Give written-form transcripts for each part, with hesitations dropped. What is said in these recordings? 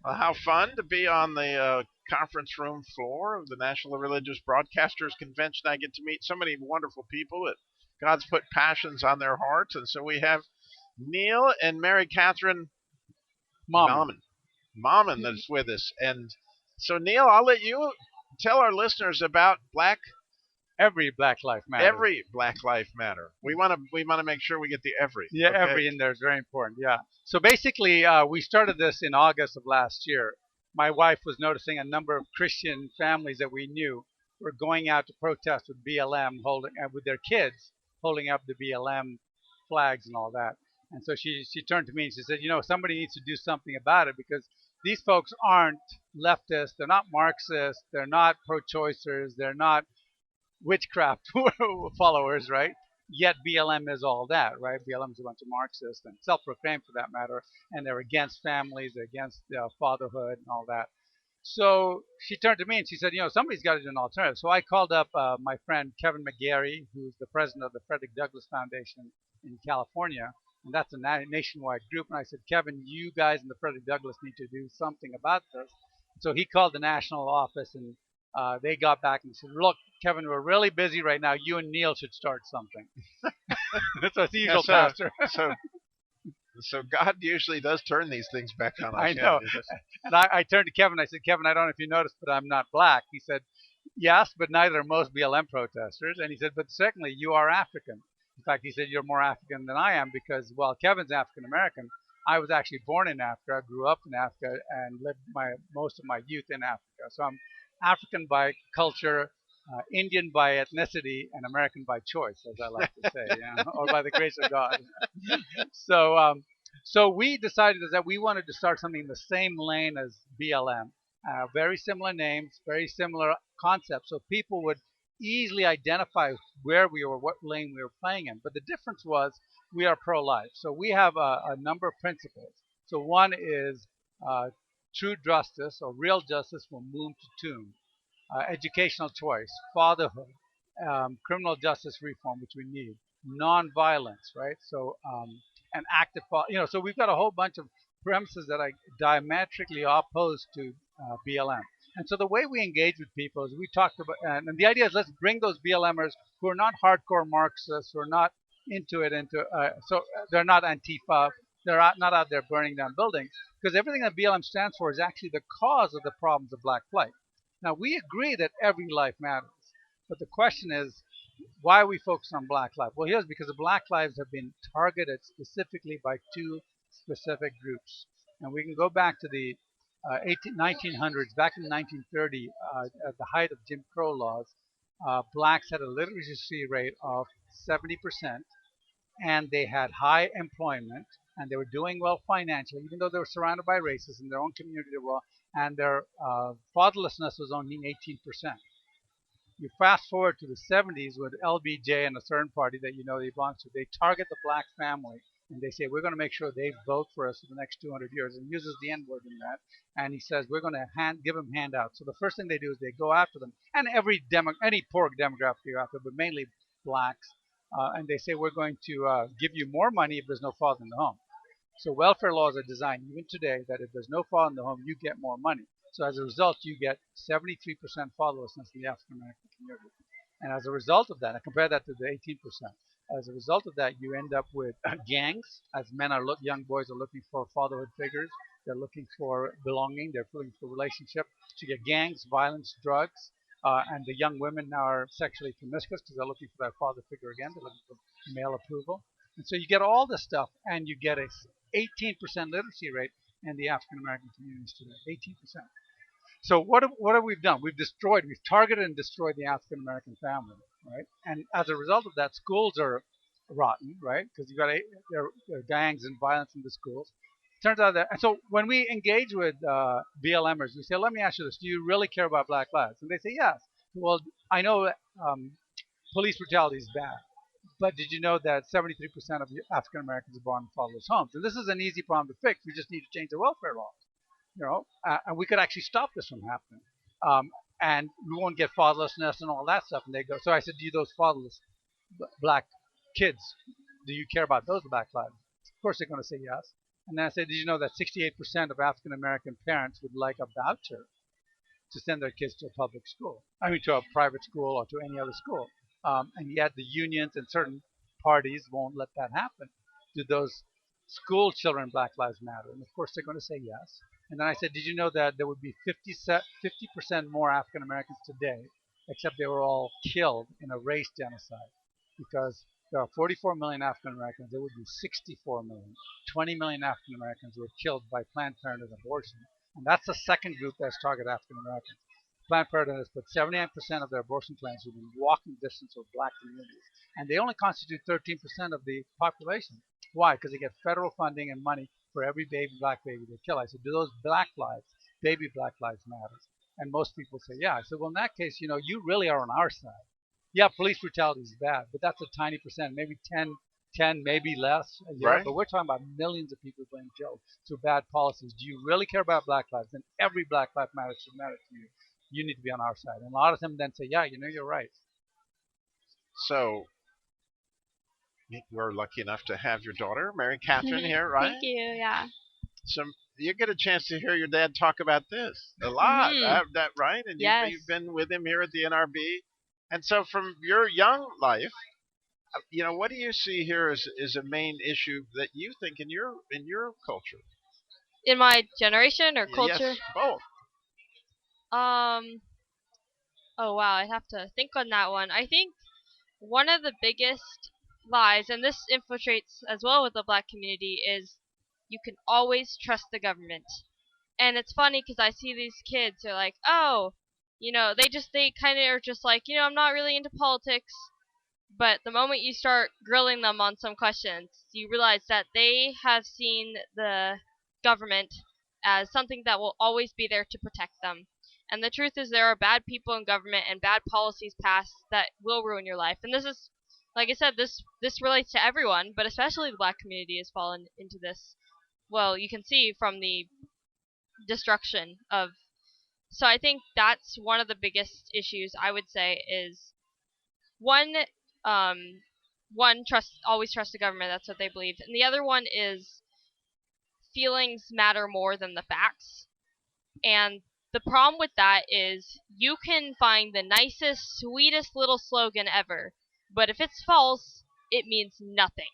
Well, how fun to be on the conference room floor of the National Religious Broadcasters Convention. I get to meet so many wonderful people that God's put passions on their hearts. And so we have Neil and Mary Catherine Mammen. Mammen that's with us. And so, Neil, I'll let you tell our listeners about Every Black Life Matter. every Black Life Matter. We want to make sure we get the every. Yeah, Okay? every in there is very important. Yeah. So basically, we started this in August of last year. My wife was noticing a number of Christian families that we knew were going out to protest with BLM, holding with their kids, holding up the BLM flags and all that. And so she turned to me and she said, somebody needs to do something about it because these folks aren't leftists, they're not Marxists, they're not pro-choicers, they're not witchcraft followers, right? Yet BLM is all that, right? BLM is a bunch of Marxists and self-proclaimed for that matter, and they're against families, they're against fatherhood and all that. So she turned to me and she said, somebody's got to do an alternative. So I called up my friend Kevin McGarry, who's the president of the Frederick Douglass Foundation in California, and that's a nationwide group. And I said, Kevin, you guys in the Frederick Douglass need to do something about this. So he called the national office and they got back and said, look, Kevin, we're really busy right now. You and Neil should start something. So it's the usual pastor. So God usually does turn these things back on us. I know. And I turned to Kevin. I said, Kevin, I don't know if you noticed, but I'm not black. He said, yes, but neither are most BLM protesters. And he said, but secondly, you are African. In fact, he said, you're more African than I am because, well, Kevin's African American. I was actually born in Africa. I grew up in Africa and lived most of my youth in Africa. So I'm African by culture, Indian by ethnicity, and American by choice, as I like to say, or by the grace of God. So we decided that we wanted to start something in the same lane as BLM. Very similar names, very similar concepts, so people would easily identify where we were, what lane we were playing in. But the difference was we are pro-life. So we have a number of principles. So one is true justice or real justice from womb to tomb, educational choice, fatherhood, criminal justice reform, which we need, non-violence, right? So and active, so we've got a whole bunch of premises that are diametrically opposed to BLM. And so the way we engage with people is we talked about, and the idea is let's bring those BLMers who are not hardcore Marxists, who are not into it, so they're not Antifa, they're not out there burning down buildings, because everything that BLM stands for is actually the cause of the problems of black flight. Now, we agree that every life matters, but the question is, why are we focused on black lives? Well, here's because the black lives have been targeted specifically by two specific groups. And we can go back to the 1900s, back in 1930, at the height of Jim Crow laws, blacks had a literacy rate of 70%, and they had high employment, and they were doing well financially, even though they were surrounded by racists in their own community, and their fatherlessness was only 18%. You fast forward to the 70s with LBJ and a certain party that they belong to. They target the black family and they say, we're going to make sure they vote for us for the next 200 years, and uses the N-word in that. And he says, we're going to give them handouts. So the first thing they do is they go after them. And any poor demographic you go after, but mainly blacks. And they say, we're going to give you more money if there's no father in the home. So welfare laws are designed even today that if there's no father in the home, you get more money. So as a result, you get 73% fatherlessness in the African American community. And as a result of that, I compare that to the 18%. As a result of that, you end up with gangs, as young boys are looking for fatherhood figures. They're looking for belonging. They're looking for relationship. So you get gangs, violence, drugs, and the young women now are sexually promiscuous because they're looking for that father figure again. They're looking for male approval. And so you get all this stuff, and you get a 18% literacy rate in the African American communities today. 18%. So what have we done? We've targeted and destroyed the African American family, right? And as a result of that, schools are rotten, right? Because you've got there are gangs and violence in the schools. Turns out that, and so when we engage with BLMers, we say, let me ask you this: do you really care about black lives? And they say, yes. Well, I know that police brutality is bad, but did you know that 73% of African Americans are born in fatherless homes? And this is an easy problem to fix. We just need to change the welfare laws. And we could actually stop this from happening. And we won't get fatherlessness and all that stuff. And they go, so I said, do you those fatherless black kids, do you care about those black lives? Of course they're going to say yes. And then I said, did you know that 68% of African American parents would like a voucher to send their kids to a public school? I mean, to a private school or to any other school. And yet the unions and certain parties won't let that happen. Do those school children Black Lives Matter? And of course they're going to say yes. And then I said, did you know that there would be 50% more African Americans today, except they were all killed in a race genocide? Because there are 44 million African Americans, there would be 64 million. 20 million African Americans were killed by Planned Parenthood abortion. And that's the second group that's targeted African Americans. Planned Parenthood has put 79% of their abortion clinics within walking distance of black communities. And they only constitute 13% of the population. Why? Because they get federal funding and money for every black baby they kill. I said, do those black lives, baby black lives matter? And most people say, yeah. I said, well, in that case, you really are on our side. Yeah, police brutality is bad, but that's a tiny percent, maybe 10, maybe less a year. Right. But we're talking about millions of people being killed through bad policies. Do you really care about black lives? Then every black life matters should matter to you. You need to be on our side. And a lot of them then say, yeah, you're right. So we're lucky enough to have your daughter, Mary Catherine, here, right? Thank you. Yeah. So you get a chance to hear your dad talk about this a lot. That right? And Yes. you've been with him here at the NRB. And so from your young life, what do you see here as a main issue that you think in your culture? In my generation or culture? Yes, both. Um. Oh wow, I'd have to think on that one. I think one of the biggest lies, and this infiltrates as well with the black community, is you can always trust the government. And it's funny because I see these kids are like, oh, they kind of are just like, I'm not really into politics. But the moment you start grilling them on some questions, you realize that they have seen the government as something that will always be there to protect them. And the truth is there are bad people in government and bad policies passed that will ruin your life. And this is, like I said, this relates to everyone, but especially the black community has fallen into this. Well, you can see from the destruction of. So I think that's one of the biggest issues I would say is one um always trust the government, that's what they believe. And the other one is feelings matter more than the facts. And the problem with that is you can find the nicest, sweetest little slogan ever, but if it's false, it means nothing.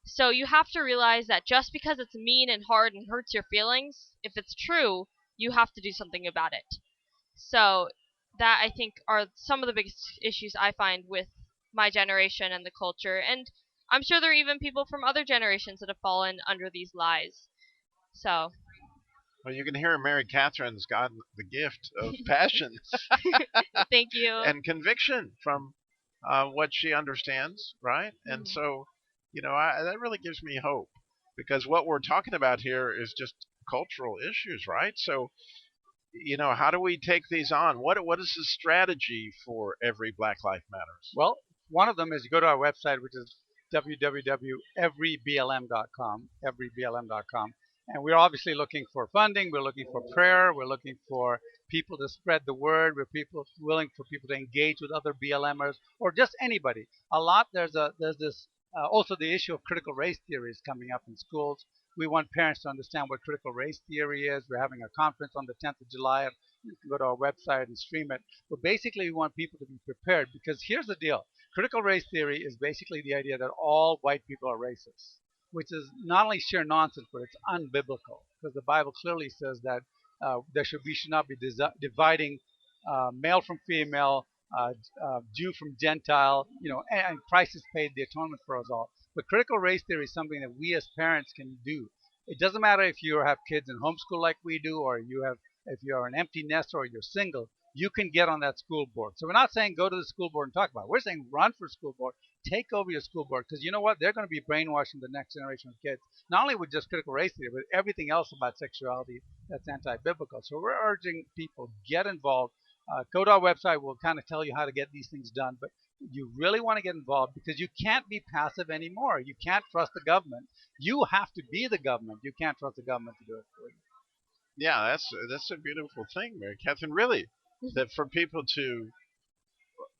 So you have to realize that just because it's mean and hard and hurts your feelings, if it's true, you have to do something about it. So that I think are some of the biggest issues I find with my generation and the culture. And I'm sure there are even people from other generations that have fallen under these lies. So Well, you can hear Mary Catherine's got the gift of passion thank you. and conviction from what she understands, right? And so, that really gives me hope because what we're talking about here is just cultural issues, right? So, how do we take these on? What is the strategy for every Black Life Matters? Well, one of them is you go to our website, which is www.everyblm.com, everyblm.com. And we're obviously looking for funding. We're looking for prayer. We're looking for people to spread the word. We're willing for people to engage with other BLMers or just anybody. There's this also the issue of critical race theory is coming up in schools. We want parents to understand what critical race theory is. We're having a conference on the 10th of July. You can go to our website and stream it. But basically, we want people to be prepared because here's the deal. Critical race theory is basically the idea that all white people are racist, which is not only sheer nonsense, but it's unbiblical because the Bible clearly says that we should not be dividing male from female, Jew from Gentile, and Christ has paid the atonement for us all. But critical race theory is something that we as parents can do. It doesn't matter if you have kids in homeschool like we do, or if you're an empty nester or you're single, you can get on that school board. So we're not saying go to the school board and talk about it. We're saying run for school board, take over your school board, because you know what? They're going to be brainwashing the next generation of kids, not only with just critical race theory, but everything else about sexuality that's anti-biblical. So we're urging people, get involved. Go to our website. We'll kind of tell you how to get these things done. But you really want to get involved because you can't be passive anymore. You can't trust the government. You have to be the government. You can't trust the government to do it for you. Yeah, that's a beautiful thing, Mary Catherine. Really, that for people to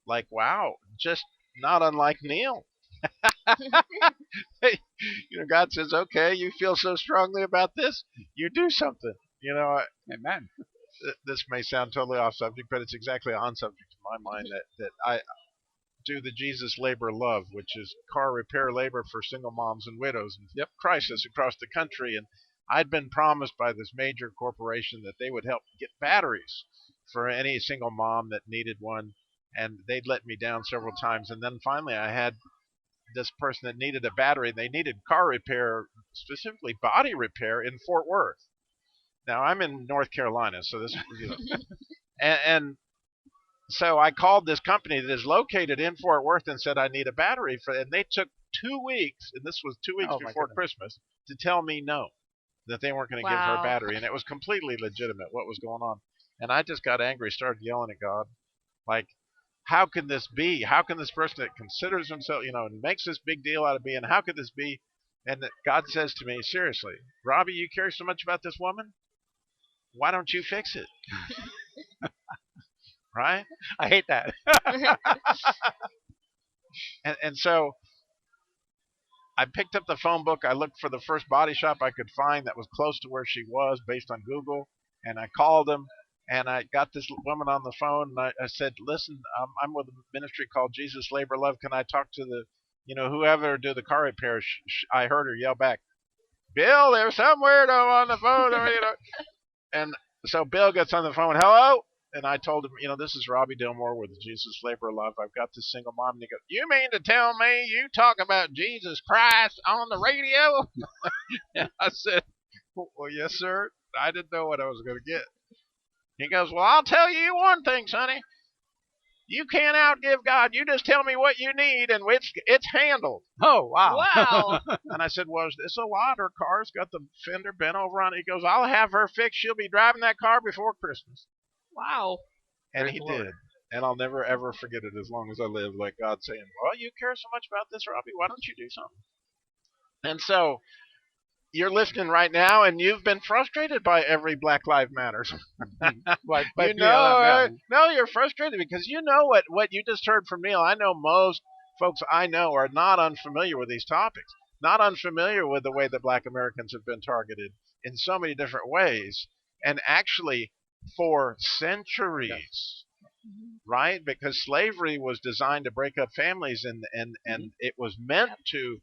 like, wow, just not unlike Neil. God says, okay, you feel so strongly about this, you do something. Amen. This may sound totally off subject, but it's exactly on subject in my mind that I do the Jesus Labor Love, which is car repair labor for single moms and widows in crisis across the country. And I'd been promised by this major corporation that they would help get batteries for any single mom that needed one. And they'd let me down several times. And then finally, I had this person that needed a battery. They needed car repair, specifically body repair, in Fort Worth. Now, I'm in North Carolina, so this, and so I called this company that is located in Fort Worth and said I need a battery and they took 2 weeks, and this was 2 weeks before Christmas, to tell me no, that they weren't going to give her a battery, and it was completely legitimate what was going on. And I just got angry, started yelling at God, like, how can this be? How can this person that considers himself, and makes this big deal out of being, how could this be? And God says to me, seriously, Robbie, you care so much about this woman? Why don't you fix it? Right? I hate that. and so I picked up the phone book. I looked for the first body shop I could find that was close to where she was based on Google. And I called them, and I got this woman on the phone. And I said, listen, I'm with a ministry called Jesus Labor Love. Can I talk to the, whoever do the car repair? I heard her yell back, Bill, there's some weirdo on the phone. And so Bill gets on the phone. Hello? And I told him, this is Robbie Dillmore with Jesus Labor Love. I've got this single mom. And he goes, you mean to tell me you talk about Jesus Christ on the radio? And I said, well, yes, sir. I didn't know what I was going to get. He goes, well, I'll tell you one thing, Sonny. You can't outgive God. You just tell me what you need, and it's handled. Oh, wow. Wow. And I said, well, it's a lot. Her car's got the fender bent over on it. He goes, I'll have her fixed. She'll be driving that car before Christmas. Wow. And he did. And I'll never, ever forget it as long as I live, like God saying, well, you care so much about this, Robbie. Why don't you do something? And so you're listening right now, and you've been frustrated by every Black Lives Matters. No, you're frustrated because what you just heard from Neil. I know most folks I know are not unfamiliar with these topics, not unfamiliar with the way that Black Americans have been targeted in so many different ways, and actually for centuries. Right? Because slavery was designed to break up families, and it was meant to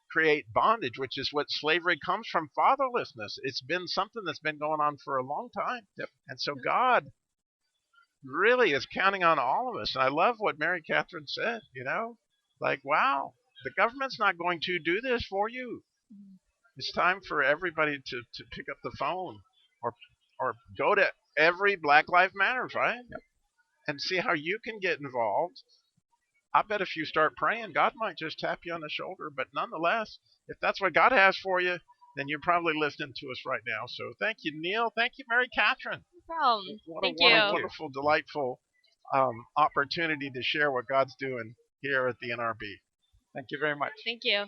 create bondage, which is what slavery comes from, fatherlessness. It's been something that's been going on for a long time. And so God really is counting on all of us. And I love what Mary Catherine said, like, wow, the government's not going to do this for you. It's time for everybody to pick up the phone or go to every Black Lives Matters, right? And see how you can get involved. I bet if you start praying, God might just tap you on the shoulder. But nonetheless, if that's what God has for you, then you're probably listening to us right now. So thank you, Neil. Thank you, Mary Catherine. No problem. What Thank a wonderful, delightful opportunity to share what God's doing here at the NRB. Thank you very much. Thank you.